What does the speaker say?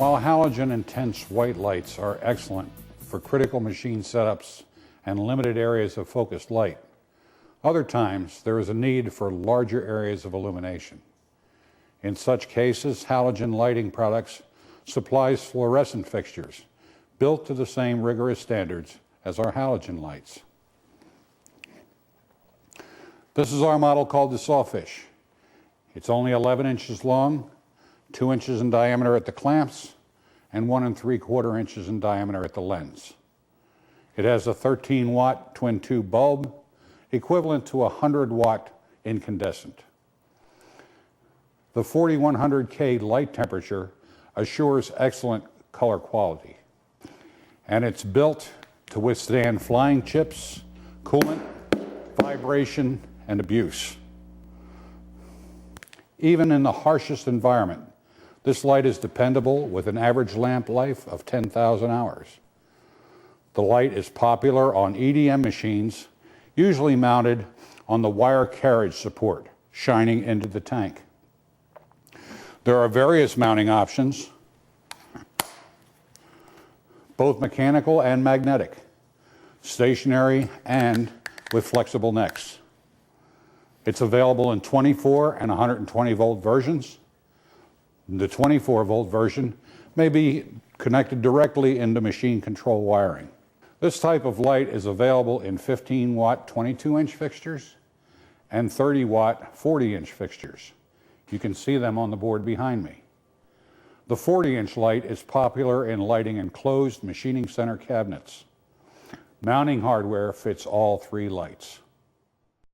While halogen intense white lights are excellent for critical machine setups and limited areas of focused light, other times there is a need for larger areas of illumination. In such cases, halogen lighting products supplies fluorescent fixtures built to the same rigorous standards as our halogen lights. This is our model called the Sawfish. It's only 11 inches long, 2 inches in diameter at the clamps, and 1 3/4 inches in diameter at the lens. It has a 13-watt twin tube bulb, equivalent to a 100-watt incandescent. The 4100K light temperature assures excellent color quality, and it's built to withstand flying chips, coolant, vibration, and abuse. Even in the harshest environment, this light is dependable with an average lamp life of 10,000 hours. The light is popular on EDM machines, usually mounted on the wire carriage support, shining into the tank. There are various mounting options, both mechanical and magnetic, stationary and with flexible necks. It's available in 24 and 120 volt versions. The 24 volt version may be connected directly into machine control wiring. This type of light is available in 15 watt 22 inch fixtures and 30 watt 40 inch fixtures. You can see them on the board behind me. The 40 inch light is popular in lighting enclosed machining center cabinets. Mounting hardware fits all three lights.